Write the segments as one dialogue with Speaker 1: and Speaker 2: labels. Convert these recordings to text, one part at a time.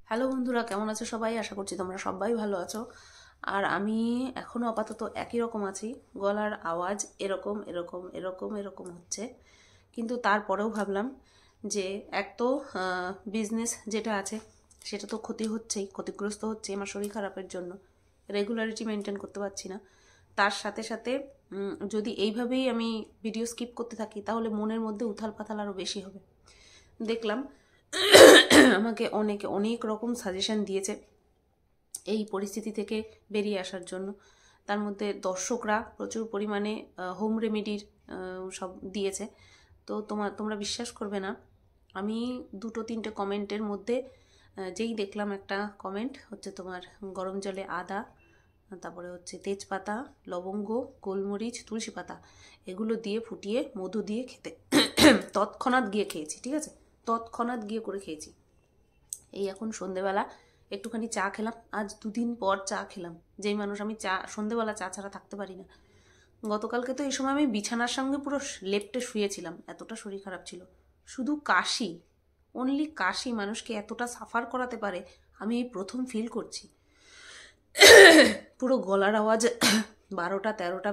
Speaker 1: Hello বন্ধুরা, কেমন আছো সবাই? আশা করছি তোমরা সবাই ভালো আছো। আর আমি এখনো আপাতত একই রকম আছি। গলার আওয়াজ এরকম এরকম এরকম এরকম হচ্ছে, কিন্তু তারপরেও ভাবলাম যে এক তো বিজনেস যেটা আছে সেটা তো ক্ষতি হচ্ছেই, ক্ষতিগ্রস্ত হচ্ছে আমার শরীর খারাপের জন্য। রেগুলারিটি মেনটেন করতে পারছি না। তার সাথে সাথে যদি এইভাবেই আমি ভিডিও স্কিপ করতে থাকি তাহলে মনের মধ্যে উথাল পাথাল আরও বেশি হবে। দেখলাম আমাকে অনেকে অনেক রকম সাজেশন দিয়েছে এই পরিস্থিতি থেকে বেরিয়ে আসার জন্য। তার মধ্যে দর্শকরা প্রচুর পরিমাণে হোম রেমেডির সব দিয়েছে। তো তোমরা বিশ্বাস করবে না, আমি দুটো তিনটে কমেন্টের মধ্যে যেই দেখলাম একটা কমেন্ট হচ্ছে তোমার গরম জলে আদা, তারপরে হচ্ছে তেজপাতা, লবঙ্গ, গোলমরিচ, তুলসী পাতা এগুলো দিয়ে ফুটিয়ে মধু দিয়ে খেতে তৎক্ষণাৎ গিয়ে খেয়েছি, ঠিক আছে, তৎক্ষণাৎ গিয়ে করে খেয়েছি। এই এখন সন্ধেবেলা একটুখানি চা খেলাম, আজ 2 দিন পর চা খেলাম। যেই মানুষ আমি সন্ধেবেলা চা ছাড়া থাকতে পারি না। গতকালকে তো এই সময় আমি বিছানার সঙ্গে পুরো লেপ্টে শুয়েছিলাম, এতটা শরীর খারাপ ছিল। শুধু কাশি, অনলি কাশি মানুষকে এতটা সাফার করাতে পারে আমি এই প্রথম ফিল করছি। পুরো গলার আওয়াজ 12টা 13টা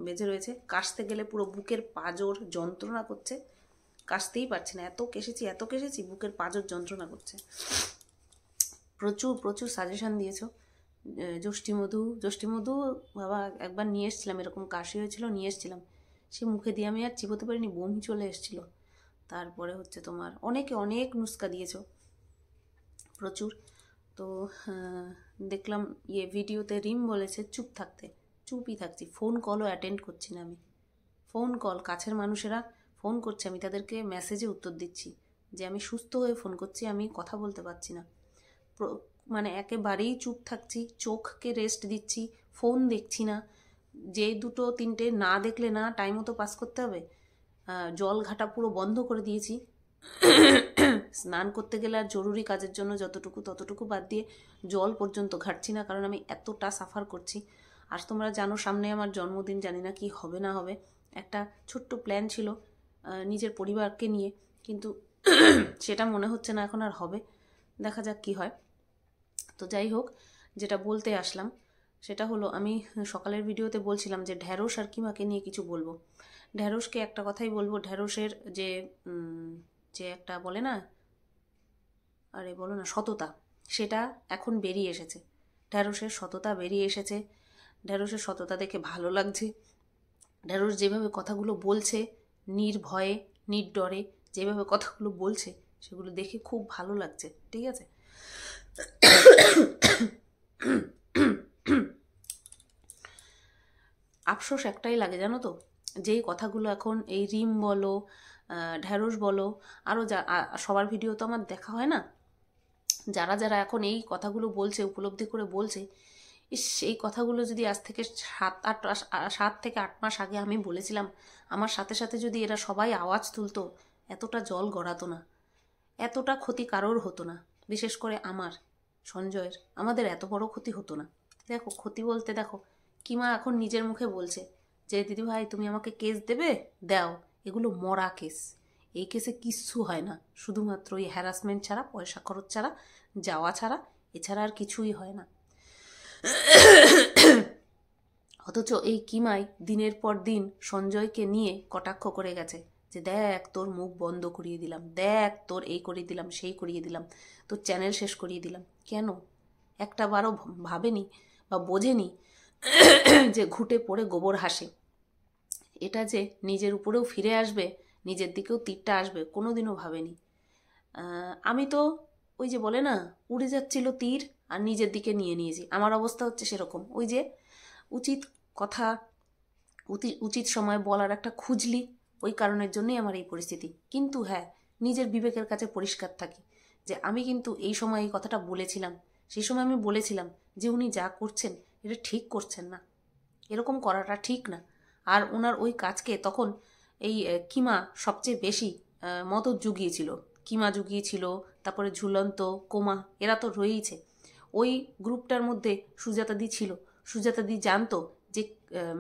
Speaker 1: বেজে রয়েছে। কাশতে গেলে পুরো বুকের পাঁজর যন্ত্রণা করছে, কাশতেই পারছি না। এত কেসেছি বুকের পাঁজর যন্ত্রণা করছে। প্রচুর প্রচুর সাজেশন দিয়েছো। যষ্টিমধু বাবা একবার নিয়ে এসেছিলাম, এরকম কাশি হয়েছিল, নিয়ে এসেছিলাম। সে মুখে দিয়ে আমি আর চিবোতে পারিনি, বমি চলে এসেছিলো। তারপরে হচ্ছে তোমার অনেকে অনেক নুস্কা দিয়েছো, প্রচুর। তো দেখলাম ভিডিওতে রিম বলেছে চুপ থাকতে, চুপই থাকছি। ফোন কলও অ্যাটেন্ড করছি না আমি। ফোন কল, কাছের মানুষেরা ফোন করছে, আমি তাদেরকে মেসেজে উত্তর দিচ্ছি যে আমি সুস্থ হয়ে ফোন করছি, আমি কথা বলতে পারছি না। মানে একেবারেই চুপ থাকছি, চোখকে রেস্ট দিচ্ছি, ফোন দেখছি না। যে 2-3টে না দেখলে না, টাইম মতো পাস করতে হবে। জল ঘাটা পুরো বন্ধ করে দিয়েছি। স্নান করতে গেলে আর জরুরি কাজের জন্য যতটুকু ততটুকু বাদ দিয়ে জল পর্যন্ত ঘাটছি না, কারণ আমি এতটা সাফার করছি। আর তোমরা জানো সামনে আমার জন্মদিন, জানি না কি হবে না হবে। একটা ছোট্ট প্ল্যান ছিল নিজের পরিবারকে নিয়ে, কিন্তু সেটা মনে হচ্ছে না এখন আর হবে। দেখা যাক কি হয়। তো যাই হোক, যেটা বলতে আসলাম সেটা হলো, আমি সকালের ভিডিওতে বলছিলাম যে ঢ্যাঁড়স আর কিমাকে নিয়ে কিছু বলবো। ঢ্যাঁড়সকে একটা কথাই বলবো, ঢ্যাঁড়সের যে যে একটা বলে না, আরে বলো না, সততা, সেটা এখন বেরিয়ে এসেছে। ঢ্যাঁড়সের সততা বেরিয়ে এসেছে। ঢ্যাঁড়সের সততা দেখে ভালো লাগছে। ঢ্যাঁড়স যেভাবে কথাগুলো বলছে, নির্ভয়ে নির্ডরে যেভাবে কথাগুলো বলছে, সেগুলো দেখে খুব ভালো লাগছে, ঠিক আছে। আফসোস একটাই লাগে জানো তো, যেই কথাগুলো এখন এই রিম বলো, ঢ্যাঁড়স বলো, আরও সবার ভিডিও তো আমার দেখা হয় না, যারা যারা এখন এই কথাগুলো বলছে, উপলব্ধি করে বলছে, এই কথাগুলো যদি আজ থেকে 7 থেকে 8 মাস আগে আমি বলেছিলাম, আমার সাথে সাথে যদি এরা সবাই আওয়াজ তুলতো, এতটা জল গড়াতো না, এতটা ক্ষতি কারোর হতো না। বিশেষ করে আমার, সঞ্জয়ের, আমাদের এত বড় ক্ষতি হতো না। দেখো ক্ষতি বলতে, দেখো কিমা এখন নিজের মুখে বলছে যে দিদিভাই তুমি আমাকে কেস দেবে, দাও, এগুলো মরা কেস, এই কেসে কিচ্ছু হয় না, শুধুমাত্র ওই হ্যারাসমেন্ট ছাড়া, পয়সা খরচ ছাড়া, যাওয়া ছাড়া, এছাড়া আর কিছুই হয় না। অথচ এই কিমাই দিনের পর দিন সঞ্জয়কে নিয়ে কটাক্ষ করে গেছে যে দেখ তোর মুখ বন্ধ করিয়ে দিলাম, দেখ তোর এই করিয়ে দিলাম, সেই করিয়ে দিলাম, তোর চ্যানেল শেষ করিয়ে দিলাম। কেন? একটা বারও ভাবেনি বা বোঝেনি যে ঘুটে পড়ে গোবর হাসে, এটা যে নিজের উপরেও ফিরে আসবে, নিজের দিকেও তীরটা আসবে, কোনোদিনও ভাবেনি। আমি তো ওই যে বলে না, উড়ে যাচ্ছিল তীর আর নিজের দিকে নিয়ে নিয়েছি। আমার অবস্থা হচ্ছে সেরকম, ওই যে উচিত কথা উচিত সময় বলার একটা খুঁজলি, ওই কারণের জন্যই আমার এই পরিস্থিতি। কিন্তু হ্যাঁ, নিজের বিবেকের কাছে পরিষ্কার থাকি যে আমি কিন্তু এই সময় এই কথাটা বলেছিলাম। সেই সময় আমি বলেছিলাম যে উনি যা করছেন এটা ঠিক করছেন না, এরকম করাটা ঠিক না। আর ওনার ওই কাজকে তখন এই কিমা সবচেয়ে বেশি মদত জুগিয়েছিল। কিমা জুগিয়েছিল, তারপরে ঝুলন্ত, কোমা, এরা তো রয়েইছে। ওই গ্রুপটার মধ্যে সুজাতাদি ছিল। সুজাতাদি জানতো যে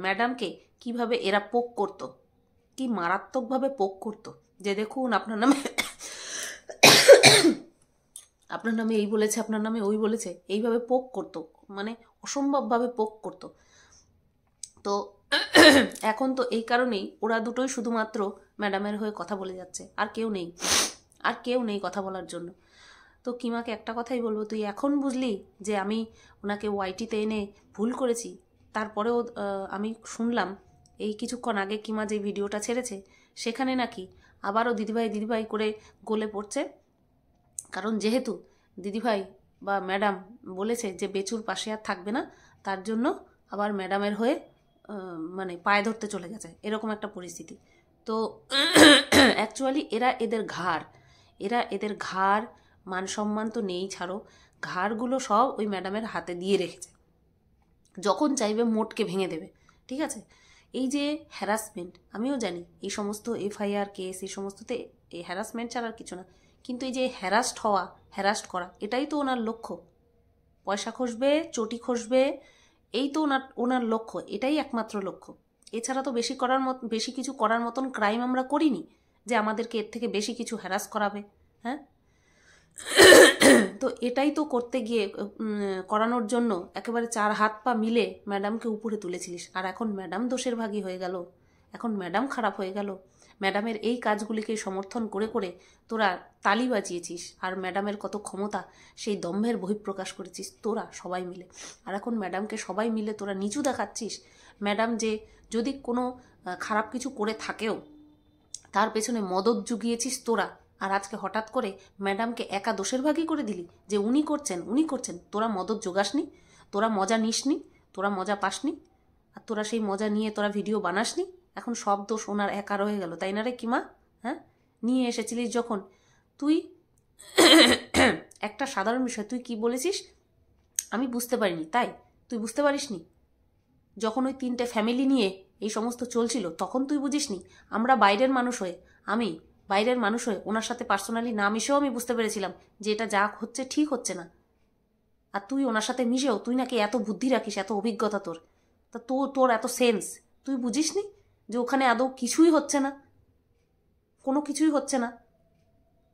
Speaker 1: ম্যাডামকে কিভাবে এরা পোক করতো, কি মারাত্মকভাবে পোক করতো, যে দেখুন আপনার নামে আপনার নামে এই বলেছে, আপনার নামে ওই বলেছে, এইভাবে পোক করতো, মানে অসম্ভবভাবে পোক করতো। তো এখন তো এই কারণেই ওরা দুটোই শুধুমাত্র ম্যাডামের হয়ে কথা বলে যাচ্ছে, আর কেউ নেই, আর কেউ নেই কথা বলার জন্য। তো কিমাকে একটা কথাই বলবো, তুই এখন বুঝলি যে আমি ওনাকে ওয়াইটিতে এনে ভুল করেছি? তারপরেও আমি শুনলাম এই কিছুক্ষণ আগে কিমা যে ভিডিওটা ছেড়েছে সেখানে নাকি আবারও দিদিভাই দিদিভাই করে গলে পড়ছে। কারণ যেহেতু দিদিভাই বা ম্যাডাম বলেছে যে বেচুর পাশে আর থাকবে না, তার জন্য আবার ম্যাডামের হয়ে মানে পায়ে ধরতে চলে গেছে, এরকম একটা পরিস্থিতি। তো অ্যাকচুয়ালি এরা এদের ঘাড় মান সম্মান তো নেই ছাড়ো, ঘাড়গুলো সব ওই ম্যাডামের হাতে দিয়ে রেখেছে, যখন চাইবে মোটকে ভেঙে দেবে। ঠিক আছে, এই যে হ্যারাসমেন্ট, আমিও জানি এই সমস্ত এফআইআর কেস এই সমস্ততে এই হ্যারাসমেন্ট ছাড়া আর কিছু না, কিন্তু এই যে হ্যারাস্ট করা এটাই তো ওনার লক্ষ্য। পয়সা খসবে, চটি খসবে, এই তো ওনার লক্ষ্য, এটাই একমাত্র লক্ষ্য। এছাড়া তো বেশি কিছু করার মতন ক্রাইম আমরা করিনি যে আমাদেরকে এর থেকে বেশি কিছু হ্যারাস করাবে। হ্যাঁ, তো এটাই তো করতে গিয়ে করানোর জন্য একেবারে 4 হাত পা মিলে ম্যাডামকে উপরে তুলেছিলিস, আর এখন ম্যাডাম দোষের ভাগী হয়ে গেল, এখন ম্যাডাম খারাপ হয়ে গেল। ম্যাডামের এই কাজগুলিকে সমর্থন করে করে তোরা তালি বাজিয়েছিস, আর ম্যাডামের কত ক্ষমতা সেই দম্ভের বহিঃপ্রকাশ করেছিস তোরা সবাই মিলে। আর এখন ম্যাডামকে সবাই মিলে তোরা নিচু দেখাচ্ছিস। ম্যাডাম যে যদি কোনো খারাপ কিছু করে থাকেও তার পেছনে মদত জুগিয়েছিস তোরা, আর আজকে হঠাৎ করে ম্যাডামকে একা দোষের ভাগই করে দিলি যে উনি করছেন। তোরা মদত জোগাসনি, তোরা মজা নিসনি, তোরা মজা পাসনি, আর তোরা সেই মজা নিয়ে তোরা ভিডিও বানাসনি। এখন সব দোষ ওনার একা রয়ে গেল, তাই না রে কিমা? হ্যাঁ, নিয়ে এসেছিলিস যখন তুই একটা সাধারণ বিষয় তুই কি বলেছিস আমি বুঝতে পারিনি, তাই তুই বুঝতে পারিসনি? যখন ওই 3টে ফ্যামিলি নিয়ে এই সমস্ত চলছিল তখন তুই বুঝিসনি? আমি বাইরের মানুষ হয়ে ওনার সাথে পার্সোনালি না মিশেও আমি বুঝতে পেরেছিলাম যে এটা যা হচ্ছে ঠিক হচ্ছে না। আর তুই ওনার সাথে মিশেও তুই নাকি এত বুদ্ধি রাখিস, এত অভিজ্ঞতা তোর, তা তোর এত সেন্স, তুই বুঝিসনি যে ওখানে আদৌ কিছুই হচ্ছে না, কোনো কিছুই হচ্ছে না।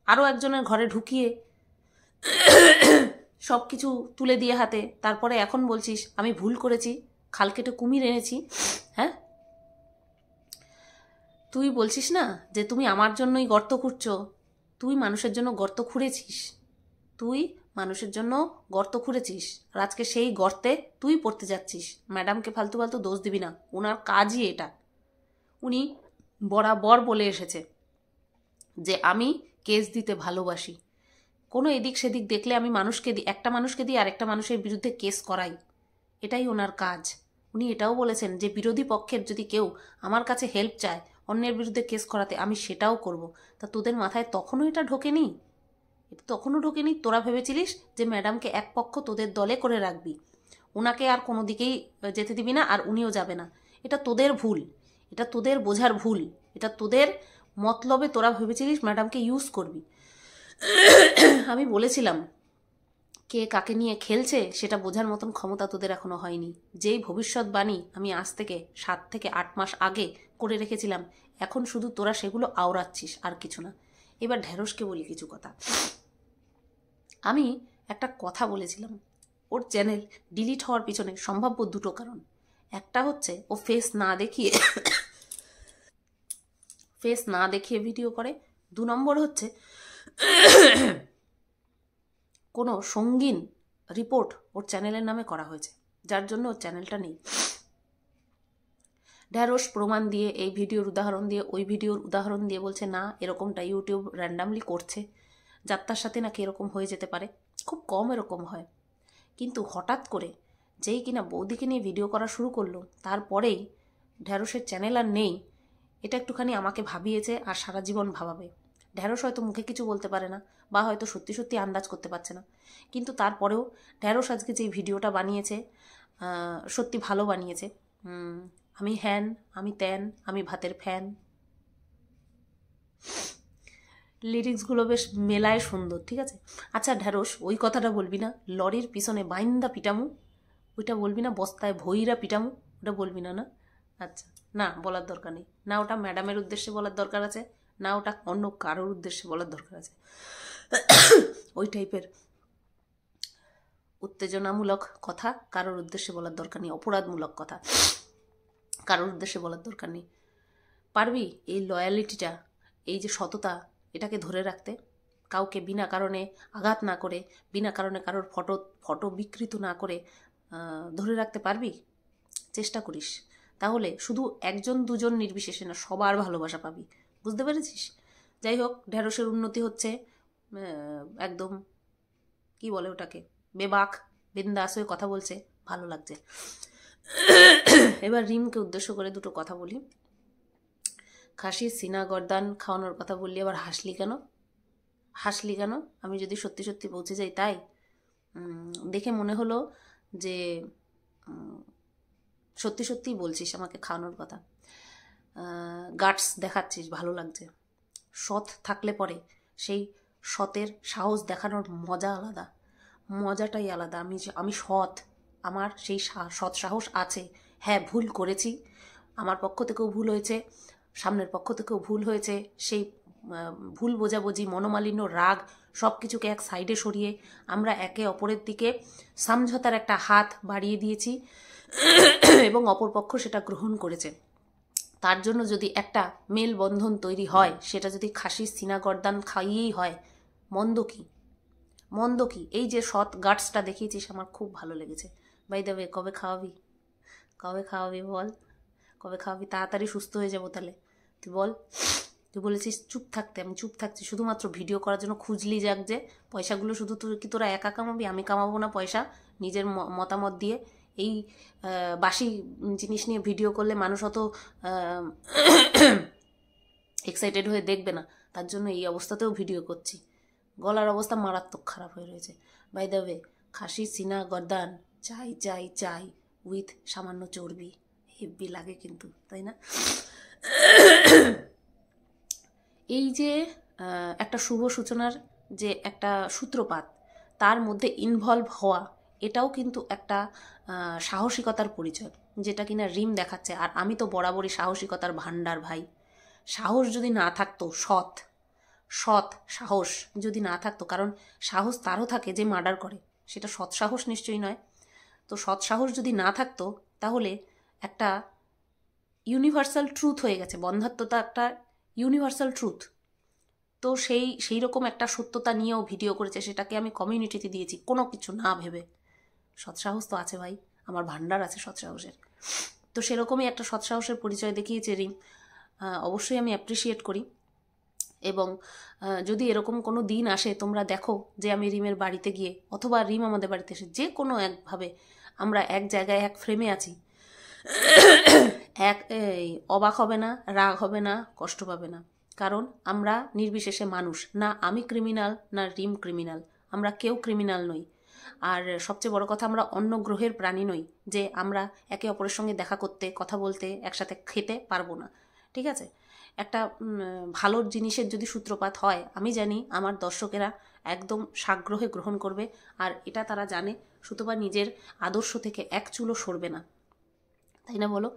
Speaker 1: আরও একজনের ঘরে ঢুকিয়ে সব কিছু তুলে দিয়ে হাতে, তারপরে এখন বলছিস আমি ভুল করেছি, খাল কেটে কুমির এনেছি। হ্যাঁ, তুই বলছিস না যে তুমি আমার জন্যই গর্ত খুঁড়ছ, তুই মানুষের জন্য গর্ত খুঁড়েছিস, আর আজকে সেই গর্তে তুই পড়তে যাচ্ছিস। ম্যাডামকে ফালতু ফালতু দোষ দিবি না, ওনার কাজই এটা। উনি বরাবর বলে এসেছে যে আমি কেস দিতে ভালোবাসি, কোনো এদিক সেদিক দেখলে আমি একটা মানুষকে দিয়ে আরেকটা মানুষের বিরুদ্ধে কেস করাই, এটাই ওনার কাজ। উনি এটাও বলেছেন যে বিরোধী পক্ষের যদি কেউ আমার কাছে হেল্প চায় অন্যের বিরুদ্ধে কেস করাতে, আমি সেটাও করব। তা তোদের মাথায় তখনও এটা ঢোকেনি? তোরা ভেবেছিলিস যে ম্যাডামকে এক পক্ষ তোদের দলে করে রাখবি, ওনাকে আর কোনো দিকেই যেতে দিবি না, আর উনিও যাবে না। এটা তোদের ভুল, এটা তোদের বোঝার ভুল, এটা তোদের মতলবে তোরা ভেবেছিলিস ম্যাডামকে ইউজ করবি। আমি বলেছিলাম কে কাকে নিয়ে খেলছে সেটা বোঝার মতন ক্ষমতা তোদের এখনো হয়নি। যেই ভবিষ্যৎবাণী আমি আজ থেকে 7 থেকে 8 মাস আগে করে রেখেছিলাম, এখন শুধু তোরা সেগুলো আওড়াচ্ছিস, আর কিছু না। এবার ঢেঁড়সকে বলি কিছু কথা। আমি একটা কথা বলেছিলাম, ওর চ্যানেল ডিলিট হওয়ার পিছনে সম্ভাব্য 2টো কারণ। একটা হচ্ছে ও ফেস না দেখিয়ে ভিডিও করে, 2 নম্বর হচ্ছে কোনো সঙ্গীন রিপোর্ট ওর চ্যানেলের নামে করা হয়েছে, যার জন্য ওর চ্যানেলটা নেই। ঢ্যাঁড়স প্রমাণ দিয়ে, এই ভিডিওর উদাহরণ দিয়ে, ওই ভিডিওর উদাহরণ দিয়ে বলছে না এরকমটা ইউটিউব র্যান্ডামলি করছে, যাত্রার সাথে নাকি এরকম হয়ে যেতে পারে, খুব কম এরকম হয়। কিন্তু হঠাৎ করে যেই কিনা বৌদিকে নিয়ে ভিডিও করা শুরু করলো, তারপরেই ঢ্যাঁড়সের চ্যানেল আর নেই। এটা একটুখানি আমাকে ভাবিয়েছে, আর সারা জীবন ভাবাবে। ঢ্যাঁড়স হয়তো মুখে কিছু বলতে পারে না, বা হয়তো সত্যি সত্যি আন্দাজ করতে পারছে না, কিন্তু তারপরেও ঢ্যাঁড়স আজকে যেই ভিডিওটা বানিয়েছে সত্যি ভালো বানিয়েছে। আমি হ্যান, আমি ত্যান, আমি ভাতের ফ্যান, লিরিক্সগুলো বেশ মেলায় সুন্দর। ঠিক আছে, আচ্ছা ঢ্যাঁড়স ওই কথাটা বলবি না, লরির পিছনে বাইন্দা পিটামু, ওইটা বলবি না, বস্তায় ভইরা পিটামু, ওটা বলবি না? না, আচ্ছা, না বলার দরকার নেই, না ওটা ম্যাডামের উদ্দেশ্যে বলার দরকার আছে, না ওটা অন্য কারোর উদ্দেশ্যে বলার দরকার আছে। ওই টাইপের উত্তেজনামূলক কথা কারোর উদ্দেশ্যে বলার দরকার নেই, অপরাধমূলক কথা কারোর উদ্দেশ্যে বলার দরকার নেই। পারবি এই লয়ালিটিটা, এই যে সততা, এটাকে ধরে রাখতে, কাউকে বিনা কারণে আঘাত না করে, বিনা কারণে কারোর ফটো বিকৃত না করে ধরে রাখতে পারবি? চেষ্টা করিস, তাহলে শুধু একজন দুজন নির্বিশেষে না, সবার ভালোবাসা পাবি। বুঝতে পেরেছিস? যাই হোক, ঢেঁড়সের উন্নতি হচ্ছে, একদম কি বলে ওটাকে, বেবাক বিন্দাস হয়ে কথা বলছে, ভালো লাগছে। এবার রিমকে উদ্দেশ্য করে দুটো কথা বলি। খাসির সিনা গর্দান খাওয়ানোর কথা বললি, আবার হাসলি কেন? হাসলি কেন? আমি যদি সত্যি সত্যি পৌঁছে যাই তাই? দেখে মনে হলো যে সত্যি সত্যিই বলছিস আমাকে খাওয়ানোর কথা, গাটস দেখাচ্ছিস, ভালো লাগছে। সৎ থাকলে পরে সেই সতের সাহস দেখানোর মজা আলাদা, মজাটাই আলাদা। আমি সৎ, আমার সেই সৎ সাহস আছে। হ্যাঁ, ভুল করেছি, আমার পক্ষ থেকেও ভুল হয়েছে, সামনের পক্ষ থেকেও ভুল হয়েছে। সেই ভুল বোঝাবুঝি, মনোমালিন্য, রাগ সব কিছুকে এক সাইডে সরিয়ে আমরা একে অপরের দিকে সমঝোতার একটা হাত বাড়িয়ে দিয়েছি এবং অপরপক্ষ সেটা গ্রহণ করেছে। তার জন্য যদি একটা মেলবন্ধন তৈরি হয়, সেটা যদি খাসির সিনা গর্দান খাইয়েই হয়, মন্দ কি? মন্দ কি? এই যে সৎ গাটসটা দেখিয়েছিস, আমার খুব ভালো লেগেছে। বাই দ্য ওয়ে, কবে খাওয়াবি? কবে খাওয়াবি বল? কবে খাওয়াবি? তাড়াতাড়ি সুস্থ হয়ে যাবো তাহলে। তুই বল। তুই বলেছিস চুপ থাকতে, আমি চুপ থাকছি শুধুমাত্র ভিডিও করার জন্য। খুঁজলি যাক যে পয়সাগুলো শুধু তোরা একা কামাবি, আমি কামাবো না পয়সা নিজের মতামত দিয়ে। এই বাসি জিনিস নিয়ে ভিডিও করলে মানুষ অত এক্সাইটেড হয়ে দেখবে না, তার জন্য এই অবস্থাতেও ভিডিও করছি। গলার অবস্থা মারাত্মক খারাপ হয়ে রয়েছে। বাই দ্য ওয়ে, খাসি সিনা গর্দান চাই চাই চাই উইথ সামান্য চর্বি, হেব্বি লাগে কিন্তু, তাই না? এই যে একটা শুভ সূচনার যে একটা সূত্রপাত, তার মধ্যে ইনভলভ হওয়া, এটাও কিন্তু একটা সাহসিকতার পরিচয়, যেটা কিনা রিম দেখাচ্ছে। আর আমি তো বরাবরই সাহসিকতার ভান্ডার ভাই। সাহস যদি না থাকতো, সৎ সাহস যদি না থাকতো, কারণ সাহস তারও থাকে যে মার্ডার করে, সেটা সৎ সাহস নিশ্চয়ই নয়। তো সৎ সাহস যদি না থাকতো, তাহলে একটা ইউনিভার্সাল ট্রুথ হয়ে গেছে, বন্ধাত্মতা একটা ইউনিভার্সাল ট্রুথ। তো সেই রকম একটা সত্যতা নিয়েও ভিডিও করেছে, সেটাকে আমি কমিউনিটিতে দিয়েছি কোনো কিছু না ভেবে। সৎসাহস তো আছে ভাই, আমার ভান্ডার আছে সৎসাহসের। তো সেরকমই একটা সৎসাহসের পরিচয় দেখিয়েছে রিম, অবশ্যই আমি অ্যাপ্রিসিয়েট করি। এবং যদি এরকম কোনো দিন আসে, তোমরা দেখো যে আমি রিমের বাড়িতে গিয়ে, অথবা রিম আমাদের বাড়িতে এসে, যে কোনো একভাবে আমরা এক জায়গায় এক ফ্রেমে আছি, অবাক হবে না, রাগ হবে না, কষ্ট পাবে না। কারণ আমরা নির্বিশেষে মানুষ না, আমি ক্রিমিনাল না রিম ক্রিমিনাল, আমরা কেউ ক্রিমিনাল নই। আর সবচেয়ে বড় কথা, আমরা অন্য গ্রহের প্রাণী নই যে আমরা একে অপরের সঙ্গে দেখা করতে, কথা বলতে, একসাথে খেতে পারবো না। ঠিক আছে? একটা ভালো জিনিসের যদি সূত্রপাত হয়, আমি জানি আমার দর্শকেরা একদম সাগ্রহে গ্রহণ করবে, আর এটা তারা জানে, সুতরাং নিজের আদর্শ থেকে এক চুলও সরবে না, তাই না বলো?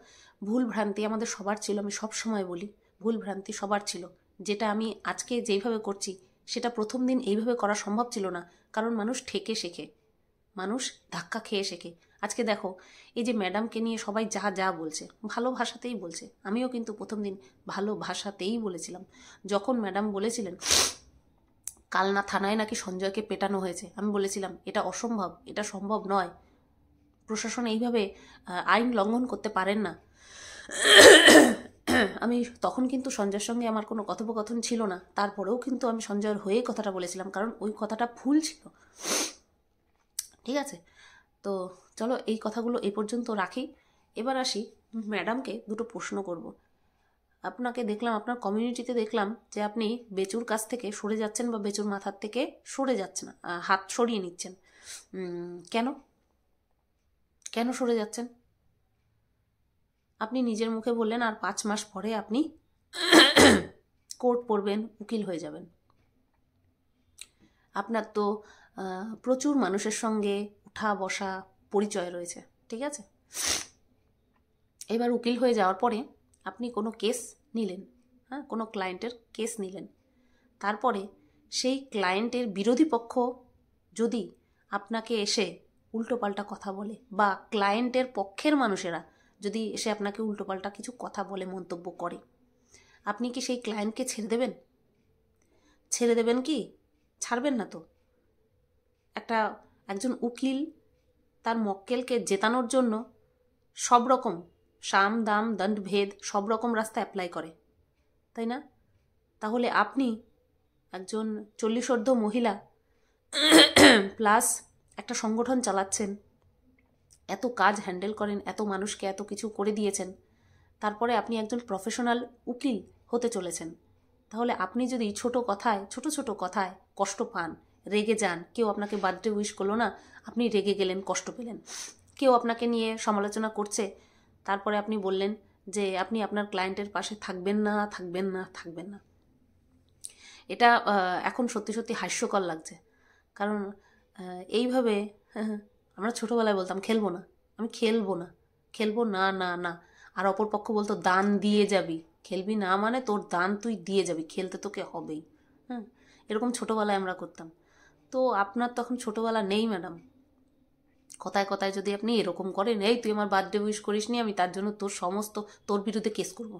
Speaker 1: ভুল ভ্রান্তি আমাদের সবার ছিল, আমি সব সময় বলি ভুল ভ্রান্তি সবার ছিল। যেটা আমি আজকে যেইভাবে করছি, সেটা প্রথম দিন এইভাবে করা সম্ভব ছিল না, কারণ মানুষ ঠেকে শেখে, মানুষ ধাক্কা খেয়ে শেখে। আজকে দেখো, এই যে ম্যাডামকে নিয়ে সবাই যা যা বলছে, ভালো ভাষাতেই বলছে, আমিও কিন্তু প্রথম দিন ভালো ভাষাতেই বলেছিলাম। যখন ম্যাডাম বলেছিলেন কালনা থানায় নাকি সঞ্জয়কে পেটানো হয়েছে, আমি বলেছিলাম এটা অসম্ভব, এটা সম্ভব নয়, প্রশাসন এইভাবে আইন লঙ্ঘন করতে পারেন না। আমি তখন কিন্তু সঞ্জয়ের সঙ্গে আমার কোনো কথোপকথন ছিল না, তারপরেও কিন্তু আমি সঞ্জয়ের হয়েই কথাটা বলেছিলাম, কারণ ওই কথাটা ভুল ছিল। ঠিক আছে? তো চলো এই কথাগুলো এই পর্যন্ত রাখি। এবার আসি, ম্যাডামকে দুটো প্রশ্ন করব। আপনাকে দেখলাম, আপনার কমিউনিটিতে দেখলাম যে আপনি বেচুর কাছ থেকে সরে যাচ্ছেন, বা বেচুর মাথার থেকে সরে যাচ্ছেন, হাত সরিয়ে নিচ্ছেন। কেন কেন সরে যাচ্ছেন? আপনি নিজের মুখে বললেন আর 5 মাস পরে আপনি কোর্ট পড়বেন, উকিল হয়ে যাবেন। আপনার তো প্রচুর মানুষের সঙ্গে উঠা বসা পরিচয় রয়েছে, ঠিক আছে? এবার উকিল হয়ে যাওয়ার পরে আপনি কোনো কেস নিলেন, হ্যাঁ, কোনো ক্লায়েন্টের কেস নিলেন, তারপরে সেই ক্লায়েন্টের বিরোধী পক্ষ যদি আপনাকে এসে উল্টোপাল্টা কথা বলে, বা ক্লায়েন্টের পক্ষের মানুষেরা যদি এসে আপনাকে উল্টোপাল্টা কিছু কথা বলে, মন্তব্য করে, আপনি কি সেই ক্লায়েন্টকে ছেড়ে দেবেন? ছেড়ে দেবেন কি? ছাড়বেন না তো। একজন উকিল তার মক্কেলকে জেতানোর জন্য সব রকম সাম দাম দণ্ড ভেদ সব রকম রাস্তা অ্যাপ্লাই করে, তাই না? তাহলে আপনি একজন 40 মহিলা প্লাস একটা সংগঠন চালাচ্ছেন, এত কাজ হ্যান্ডেল করেন, এত মানুষকে এত কিছু করে দিয়েছেন, তারপরে আপনি একজন প্রফেশনাল উকিল হতে চলেছেন। তাহলে আপনি যদি ছোট ছোট কথায় কষ্ট পান, রেগে যান, কেউ আপনাকে বার্থডে উইশ করলো না, আপনি রেগে গেলেন, কষ্ট পেলেন, কেউ আপনাকে নিয়ে সমালোচনা করছে, তারপরে আপনি বললেন যে আপনি আপনার ক্লায়েন্টের পাশে থাকবেন না। এটা এখন সত্যি সত্যি হাস্যকর লাগছে। কারণ এইভাবে আমরা ছোটোবেলায় বলতাম আমি খেলবো না। আর অপরপক্ষ বলতো দান দিয়ে যাবি, খেলবি না মানে তোর দান তুই দিয়ে যাবি, খেলতে তোকে হবেই। হ্যাঁ, এরকম ছোটোবেলায় আমরা করতাম। তো আপনার তখন ছোটোবেলা নেই ম্যাডাম। কথায় যদি আপনি এরকম করেন, এই তুই আমার বার্থডে উইশ করিস নি, আমি তার জন্য তোর বিরুদ্ধে কেস করব,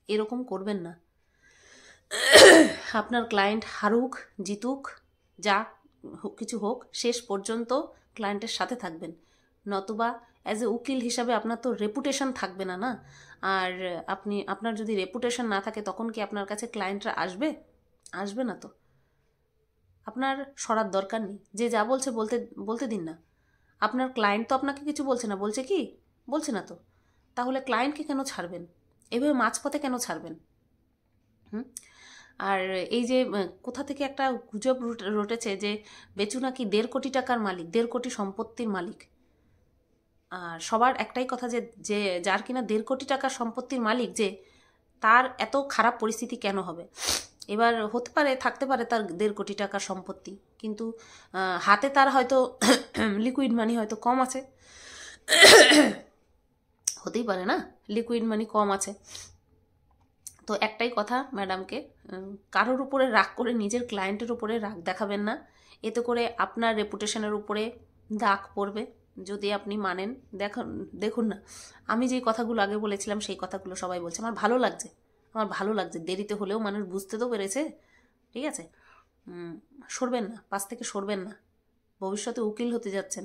Speaker 1: এরকম করবেন না। আপনার ক্লায়েন্ট হারুক জিতুক যা কিছু হোক, শেষ পর্যন্ত ক্লায়েন্টের সাথে থাকবেন, নতুবা অ্যাজ এ উকিল হিসাবে আপনার তো রেপুটেশন থাকবে না। আর আপনার যদি রেপুটেশন না থাকে, তখন কি আপনার কাছে ক্লায়েন্টরা আসবে না তো। আপনার সরার দরকার নেই, যে যা বলছে বলতে দিন না। আপনার ক্লায়েন্ট তো আপনাকে কিছু বলছে না, বলছে না তো। তাহলে ক্লায়েন্টকে কেন ছাড়বেন? এভাবে মাঝপথে কেন ছাড়বেন? আর এই যে কোথা থেকে একটা গুজব রটেছে যে বেচু নাকি 1.5 কোটি টাকার মালিক, 1.5 কোটি সম্পত্তির মালিক। আর সবার একটাই কথা যে যার কিনা 1.5 কোটি টাকার সম্পত্তির মালিক, যে তার এত খারাপ পরিস্থিতি কেন হবে? এবার থাকতে পারে তার 1.5 কোটি টাকার সম্পত্তি, কিন্তু হাতে তার হয়তো লিকুইড মানি হয়তো কম আছে, হতেই পারে না, লিকুইড মানি কম আছে। তো একটাই কথা ম্যাডামকে, কারোর উপরে রাগ করে, নিজের ক্লায়েন্টের উপরে রাগ দেখাবেন না। এতে করে আপনার রেপুটেশনের উপরে দাগ পড়বে। যদি আপনি মানেন, দেখুন না, আমি যেই কথাগুলো আগে বলেছিলাম সেই কথাগুলো সবাই বলছে, আমার ভালো লাগছে, দেরিতে হলেও মানুষ বুঝতে তো পেরেছে। ঠিক আছে, সরবেন না, পাশ থেকে সরবেন না। ভবিষ্যতে উকিল হতে যাচ্ছেন,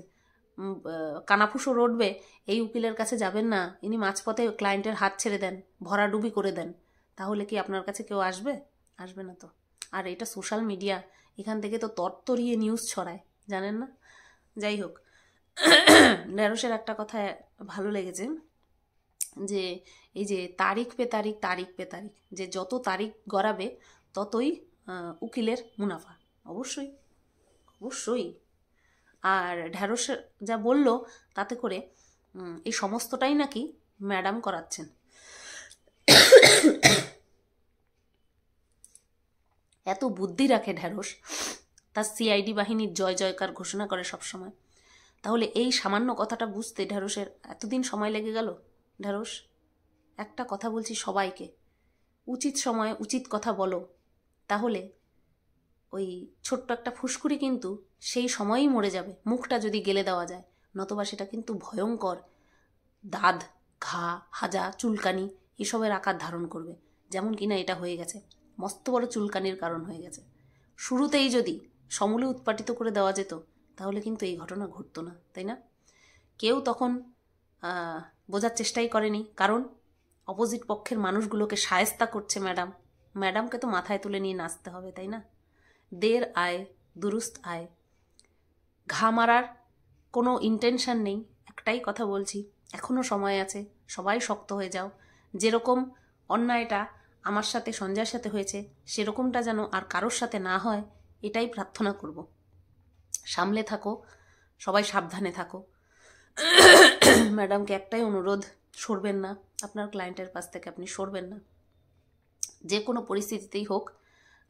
Speaker 1: কানাফুসো রটবে, এই উকিলের কাছে যাবেন না। ইনি মাঝপথে ক্লায়েন্টের হাত ছেড়ে দেন, ভরাডুবি করে দেন, তাহলে কি আপনার কাছে কেউ আসবে না তো। আর এটা সোশ্যাল মিডিয়া, এখান থেকে তো তরতরিয়ে নিউজ ছড়ায়, জানেন না। যাই হোক, ঢ্যাঁড়সের একটা কথা ভালো লেগেছে, যে এই যে তারিখ পে তারিখ, যে যত তারিখ গড়াবে ততই উকিলের মুনাফা। অবশ্যই। আর ঢ্যাঁড়স যা বলল, তাতে করে এই সমস্তটাই নাকি ম্যাডাম করাচ্ছেন। এত বুদ্ধি রাখে ঢ্যাঁড়স, তার সিআইডি বাহিনীর জয় জয়কার ঘোষণা করে সবসময়। তাহলে এই সামান্য কথাটা বুঝতে ঢ্যাঁড়সের এতদিন সময় লেগে গেল। ঢ্যাঁড়স, একটা কথা বলছি সবাইকে, উচিত সময়ে উচিত কথা বলো, তাহলে ওই ছোট্ট একটা ফুসকুড়ি কিন্তু সেই সময়ই মরে যাবে, মুখটা যদি গেলে দেওয়া যায়। নতবা সেটা কিন্তু ভয়ঙ্কর দাঁত, ঘা, হাজা, চুলকানি এসবের আকার ধারণ করবে, যেমন কিনা এটা হয়ে গেছে, মস্ত বড় চুলকানির কারণ হয়ে গেছে। শুরুতেই যদি সমূলে উৎপাটিত করে দেওয়া যেত, তাহলে কিন্তু এই ঘটনা ঘটতো না, তাই না? কেউ তখন বোঝার চেষ্টাই করেনি, কারণ অপোজিট পক্ষের মানুষগুলোকে শায়েস্তা করছে ম্যাডামকে তো মাথায় তুলে নিয়ে নাচতে হবে, তাই না? দের আয় দুরুস্ত আয়, ঘা মারার কোনো ইন্টেনশন নেই। একটাই কথা বলছি, এখনও সময় আছে, সবাই শক্ত হয়ে যাও। যেরকম অন্যায়টা আমার সাথে, সঞ্জয়ের সাথে হয়েছে, সেরকমটা যেন আর কারোর সাথে না হয়, এটাই প্রার্থনা করব। সামলে থাকো, সবাই সাবধানে থাকো। ম্যাডামকে একটাই অনুরোধ, সরবেন না, আপনার ক্লায়েন্টের পাশ থেকে আপনি সরবেন না। যে কোনো পরিস্থিতিতেই হোক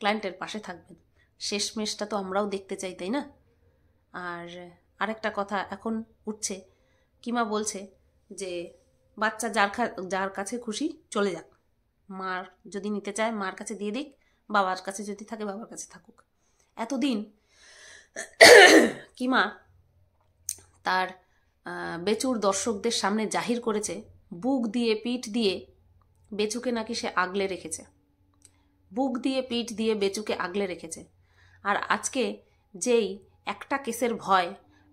Speaker 1: ক্লায়েন্টের পাশে থাকবেন। শেষমেশটা তো আমরাও দেখতে চাই, তাই না? আর আরেকটা কথা এখন উঠছে, কিমা বলছে যে বাচ্চা যার কাছে খুশি চলে যাক, মার যদি নিতে চায় মার কাছে দিয়ে দিক, বাবার কাছে যদি থাকে বাবার কাছে থাকুক। এতদিন কিমা তার বেচুর দর্শকদের সামনে জাহির করেছে বুক দিয়ে পিঠ দিয়ে বেচুকে নাকি সে আগলে রেখেছে, বুক দিয়ে পিঠ দিয়ে বেচুকে আগলে রেখেছে। আর আজকে যেই একটা কেসের ভয়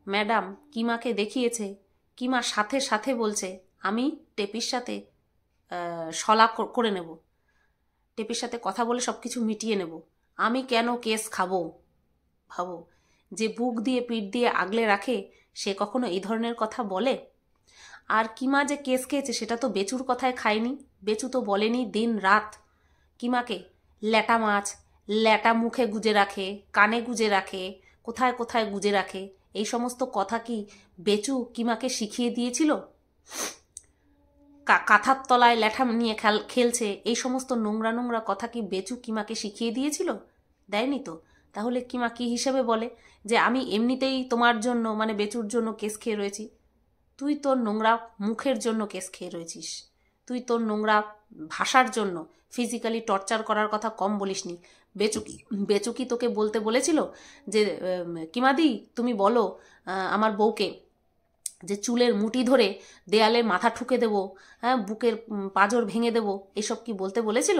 Speaker 1: ম্যাডাম কিমাকে দেখিয়েছে, কিমা সাথে সাথে বলছে আমি টেপির সাথে শলা করে নেব, টেপির সাথে কথা বলে সব কিছু মিটিয়ে নেব, আমি কেন কেস খাবো। ভাবো, যে বুক দিয়ে পিঠ দিয়ে আগলে রাখে সে কখনো এই ধরনের কথা বলে? আর কিমা যে কেস খেয়েছে সেটা তো বেচুর কথায় খায়নি, বেচু তো বলেনি দিন রাত কিমাকে ল্যাটা মাছ ল্যাটা মুখে গুজে রাখে, কানে গুজে রাখে, কোথায় কোথায় গুজে রাখে, এই সমস্ত কথা কি বেচু কিমাকে শিখিয়ে দিয়েছিল? কাঁথার তলায় ল্যাঠা নিয়ে খেলছে, এই সমস্ত নোংরা নোংরা কথা কি বেচু কিমাকে শিখিয়ে দিয়েছিল? দেয়নি তো। তাহলে কিমা কি হিসেবে বলে যে আমি এমনিতেই তোমার জন্য মানে বেচুর জন্য কেস খেয়ে রয়েছি? তুই তোর নোংরা মুখের জন্য কেস খেয়ে রয়েছিস, তুই তোর নোংরা ভাষার জন্য ফিজিক্যালি টর্চার করার কথা কম বলিসনি। বেচু কি তোকে বলতে বলেছিল যে কিমাদি তুমি বলো আমার বউকে যে চুলের মুঠি ধরে দেয়ালে মাথা ঠুকে দেবো, হ্যাঁ বুকের পাঁজর ভেঙে দেবো, এসব কি বলতে বলেছিল?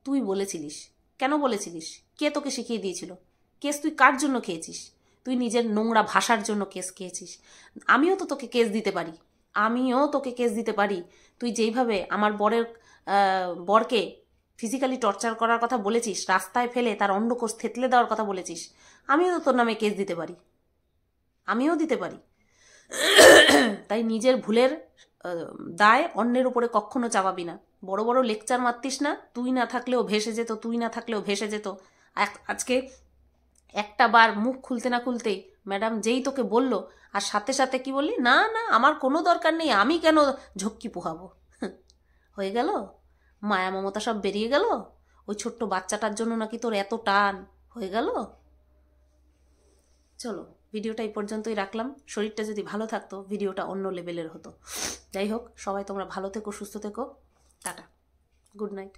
Speaker 1: তুই বলেছিলিস। কেন বলেছিলিস? কে তোকে শিখিয়ে দিয়েছিল? কেস তুই কার জন্য খেয়েছিস? তুই নিজের নোংরা ভাষার জন্য কেস খেয়েছিস। আমিও তো তোকে কেস দিতে পারি, আমিও তোকে কেস দিতে পারি। তুই যেইভাবে আমার বরকে ফিজিক্যালি টর্চার করার কথা বলেছিস, রাস্তায় ফেলে তার অন্ডকোষ থেতলে দেওয়ার কথা বলেছিস, আমিও তো তোর নামে কেস দিতে পারি, আমিও দিতে পারি। তাই নিজের ভুলের দায় অন্যের উপরে কখনো চাপাবি না। বড় বড় লেকচার মারতিস না, তুই না থাকলেও ভেসে যেত, তুই না থাকলেও ভেসে যেত। আজকে একটা বার মুখ খুলতে না খুলতেই ম্যাডাম যেই তোকে বলল আর সাথে সাথে কি বললি, না না আমার কোনো দরকার নেই, আমি কেন ঝক্কি পোহাবো। হয়ে গেল, মায়া মমতা সব বেরিয়ে গেল। ওই ছোট্ট বাচ্চাটার জন্য নাকি তোর এত টান হয়ে গেল। চলো ভিডিওটা এই পর্যন্তই রাখলাম। শরীরটা যদি ভালো থাকতো ভিডিওটা অন্য লেভেলের হতো। যাই হোক, সবাই তোমরা ভালো থেকো, সুস্থ থেকো, টাটা, গুড নাইট।